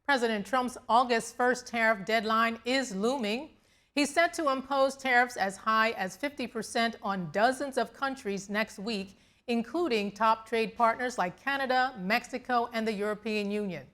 President Trump's August 1st tariff deadline is looming. He's set to impose tariffs as high as 50% on dozens of countries next week, including top trade partners like Canada, Mexico, and the European Union.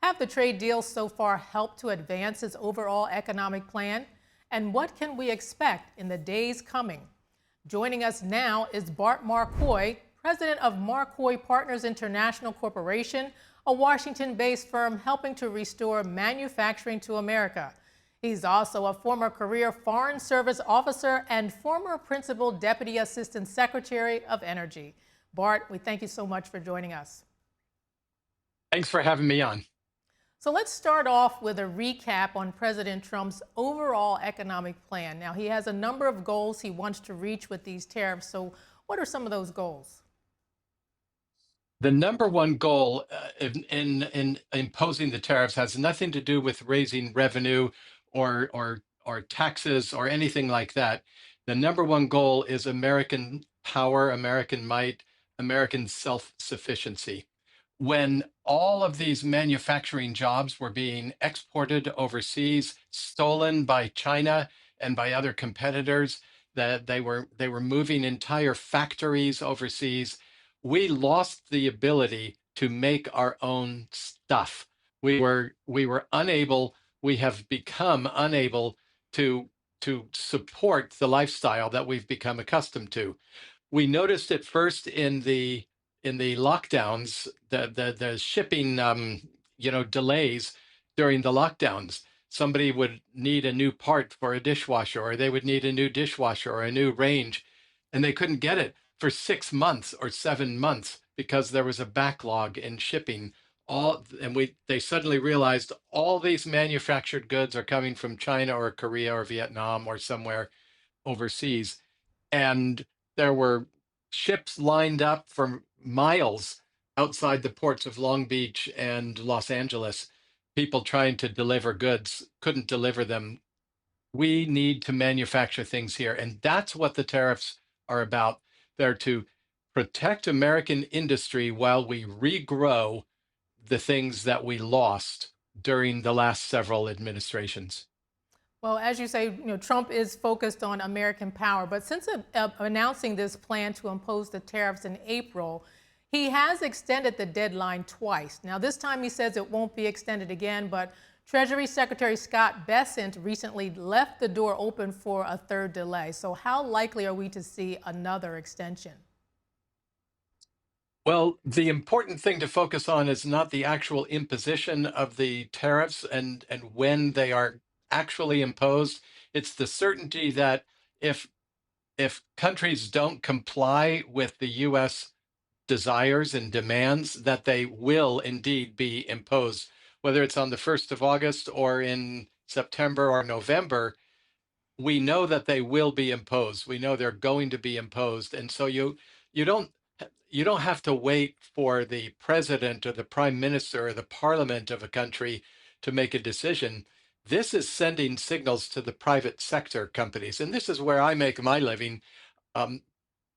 Have the trade deals so far helped to advance his overall economic plan? And what can we expect in the days coming? Joining us now is Bart Marcois, president of Marcois Partners International Corporation, a Washington-based firm helping to restore manufacturing to America. He's also a former career Foreign Service officer and former Principal Deputy Assistant Secretary of Energy. Bart, we thank you so much for joining us. Thanks for having me on. So let's start off with a recap on President Trump's overall economic plan. Now, he has a number of goals he wants to reach with these tariffs. So what are some of those goals? The number one goal in imposing the tariffs has nothing to do with raising revenue or taxes or anything like that. The number one goal is American power, American might, American self-sufficiency. When all of these manufacturing jobs were being exported overseas, stolen by China and by other competitors, that they were moving entire factories overseas, we lost the ability to make our own stuff. We were unable, we have become unable to support the lifestyle that we've become accustomed to. We noticed it first in the lockdowns, the shipping delays during the lockdowns. Somebody would need a new part for a dishwasher, or they would need a new dishwasher or a new range, and they couldn't get it for 6 months or 7 months because there was a backlog in shipping. They suddenly realized all these manufactured goods are coming from China or Korea or Vietnam or somewhere overseas. And there were ships lined up for miles outside the ports of Long Beach and Los Angeles. People trying to deliver goods couldn't deliver them. We need to manufacture things here. And that's what the tariffs are about. They're to protect American industry while we regrow the things that we lost during the last several administrations. Well, as you say, Trump is focused on American power, but since announcing this plan to impose the tariffs in April, he has extended the deadline twice. Now, this time he says it won't be extended again, but Treasury Secretary Scott Bessent recently left the door open for a third delay. So how likely are we to see another extension? Well, the important thing to focus on is not the actual imposition of the tariffs and when they are actually imposed. It's the certainty that if countries don't comply with the U.S. desires and demands, that they will indeed be imposed, whether it's on the 1st of August or in September or November. We know that they will be imposed. We know they're going to be imposed. And so you don't have to wait for the president or the prime minister or the parliament of a country to make a decision. This is sending signals to the private sector companies. And this is where I make my living.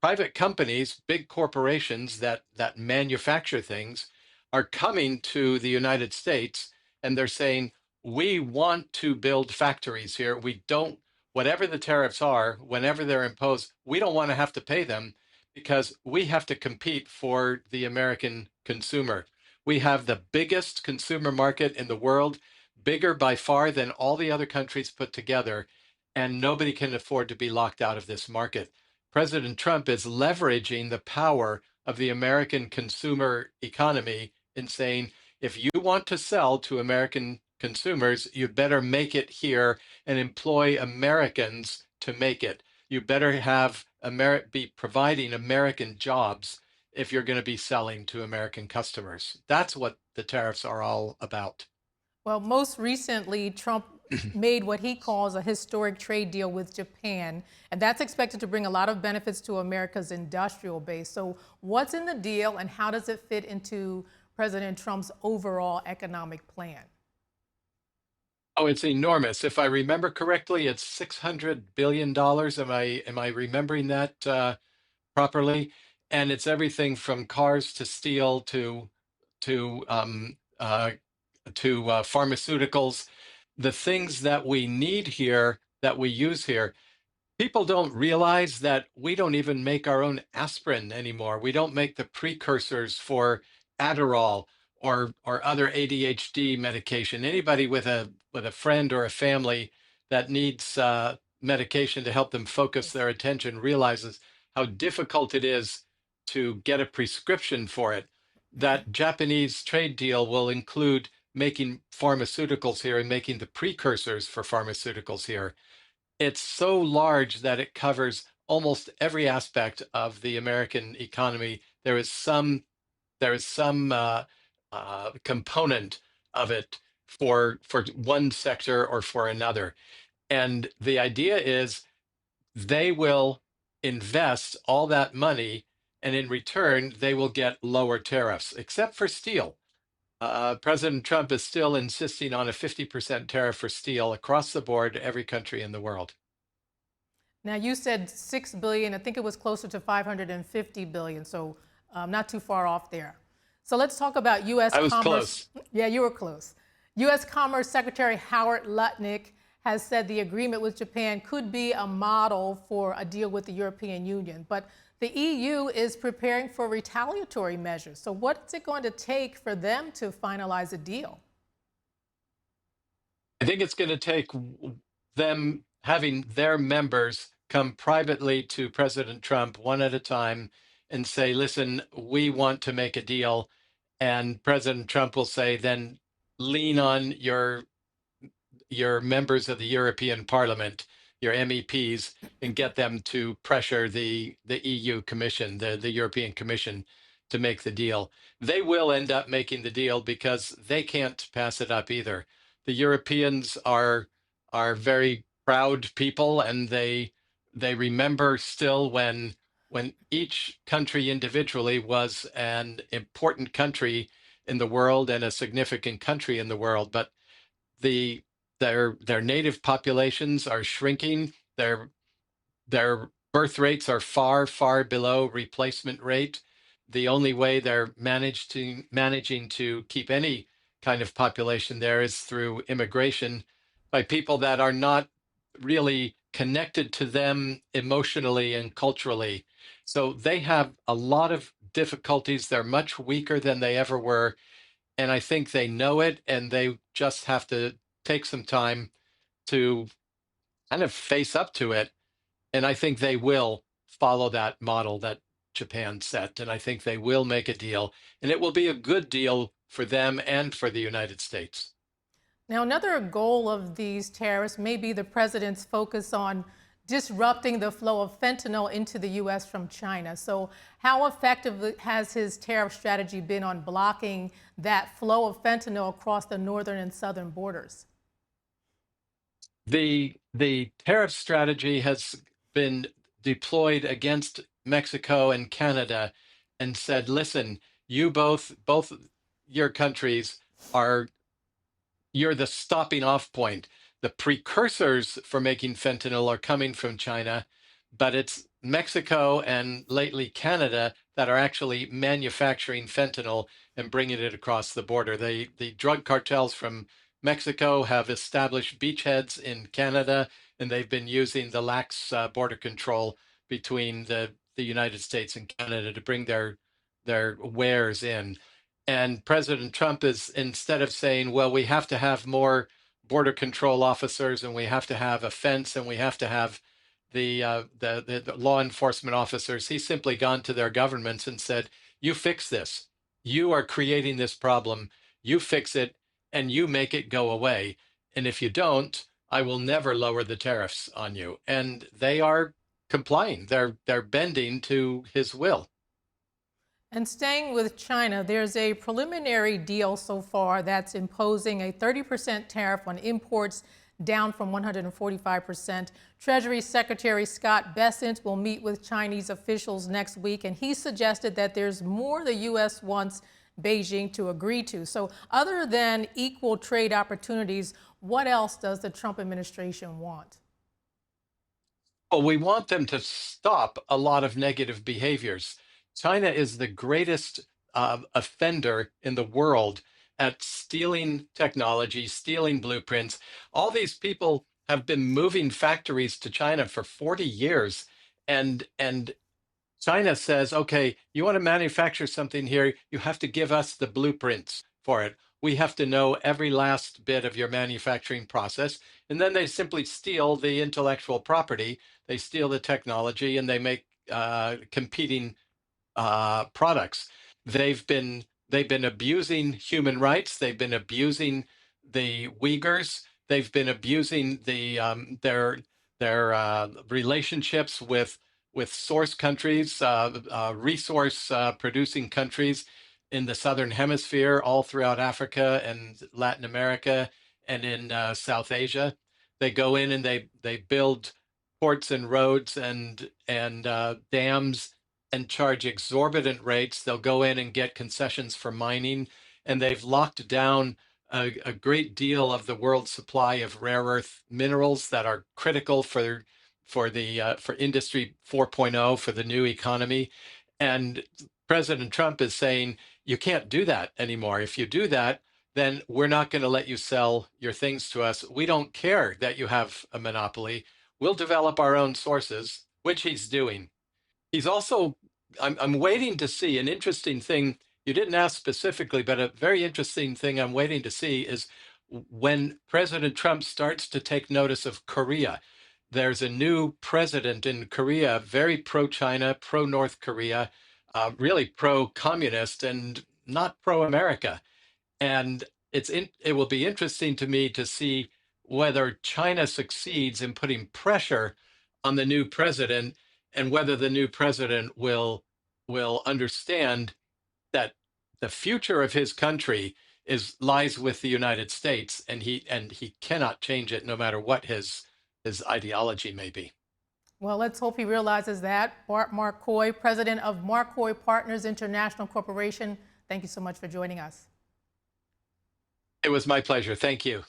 Private companies, big corporations that manufacture things, are coming to the United States and they're saying, we want to build factories here. We don't, whatever the tariffs are, whenever they're imposed, we don't want to have to pay them because we have to compete for the American consumer. We have the biggest consumer market in the world, bigger by far than all the other countries put together, and nobody can afford to be locked out of this market. President Trump is leveraging the power of the American consumer economy in saying, if you want to sell to American consumers, you better make it here and employ Americans to make it. You better have be providing American jobs if you're going to be selling to American customers. That's what the tariffs are all about. Well, most recently, Trump made what he calls a historic trade deal with Japan, and that's expected to bring a lot of benefits to America's industrial base. So what's in the deal and how does it fit into President Trump's overall economic plan? Oh, it's enormous. If I remember correctly, it's $600 billion. Am I remembering that properly? And it's everything from cars to steel to pharmaceuticals, the things that we need here, that we use here. People don't realize that we don't even make our own aspirin anymore. We don't make the precursors for Adderall or other ADHD medication. Anybody with a friend or a family that needs medication to help them focus their attention realizes how difficult it is to get a prescription for it. That Japanese trade deal will include making pharmaceuticals here and making the precursors for pharmaceuticals here. It's so large that it covers almost every aspect of the American economy. There is some component of it for one sector or for another. And the idea is they will invest all that money, and in return, they will get lower tariffs, except for steel. President Trump is still insisting on a 50% tariff for steel across the board, every country in the world. Now you said 6 billion. I think it was closer to 550 billion. So not too far off there. So let's talk about U.S. I was Commerce. close. Yeah, you were close. U.S. Commerce Secretary Howard Lutnick has said the agreement with Japan could be a model for a deal with the European Union. But the EU is preparing for retaliatory measures. So what's it going to take for them to finalize a deal? I think it's going to take them having their members come privately to President Trump one at a time and say, listen, we want to make a deal. And President Trump will say, then lean on your members of the European Parliament, your MEPs, and get them to pressure the EU Commission, the European Commission, to make the deal. They will end up making the deal because they can't pass it up either. The Europeans are very proud people, and they remember still when each country individually was an important country in the world and a significant country in the world, but the their native populations are shrinking. Their birth rates are far below replacement rate. The only way they're managing to keep any kind of population there is through immigration by people that are not really connected to them emotionally and culturally. So they have a lot of difficulties. They're much weaker than they ever were, and I think they know it, and they just have to take some time to kind of face up to it. And I think they will follow that model that Japan set, and I think they will make a deal, and it will be a good deal for them and for the United States. Now, another goal of these tariffs may be the president's focus on disrupting the flow of fentanyl into the U.S. from China. So, how effective has his tariff strategy been on blocking that flow of fentanyl across the northern and southern borders? The tariff strategy has been deployed against Mexico and Canada, and said, listen, you both your countries are you're the stopping off point. The precursors for making fentanyl are coming from China, but it's Mexico and lately Canada that are actually manufacturing fentanyl and bringing it across the border. The drug cartels from Mexico have established beachheads in Canada, and they've been using the lax border control between the United States and Canada to bring their wares in. And President Trump is, instead of saying, well, we have to have more border control officers, and we have to have a fence, and we have to have the law enforcement officers, he's simply gone to their governments and said, you fix this. You are creating this problem. You fix it, and you make it go away. And if you don't, I will never lower the tariffs on you. And they are complying. They're bending to his will. And staying with China, there's a preliminary deal so far that's imposing a 30% tariff on imports, down from 145%. Treasury Secretary Scott Bessent will meet with Chinese officials next week, and he suggested that there's more the U.S. wants Beijing to agree to. So other than equal trade opportunities, what else does the Trump administration want? Well, we want them to stop a lot of negative behaviors. China is the greatest offender in the world at stealing technology, stealing blueprints. All these people have been moving factories to China for 40 years. And China says, okay, you want to manufacture something here, you have to give us the blueprints for it. We have to know every last bit of your manufacturing process. And then they simply steal the intellectual property, they steal the technology, and they make competing products. They've been abusing human rights. They've been abusing the Uyghurs. They've been abusing their relationships with source countries, resource producing countries in the southern hemisphere, all throughout Africa and Latin America and in South Asia. They go in and they build ports and roads and dams and charge exorbitant rates. They'll go in and get concessions for mining, and they've locked down a great deal of the world's supply of rare earth minerals that are critical for industry 4.0, for the new economy. And President Trump is saying, you can't do that anymore. If you do that, then we're not going to let you sell your things to us. We don't care that you have a monopoly. We'll develop our own sources, which he's doing. He's also, I'm waiting to see an interesting thing. You didn't ask specifically, but a very interesting thing I'm waiting to see is when President Trump starts to take notice of Korea. There's a new president in Korea, very pro-China, pro-North Korea, really pro-communist and not pro-America. And it will be interesting to me to see whether China succeeds in putting pressure on the new president, and whether the new president will understand that the future of his country lies with the United States, and he cannot change it no matter what his ideology may be. Well, let's hope he realizes that. Bart Marcois, president of Marcois Partners International Corporation, thank you so much for joining us. It was my pleasure. Thank you.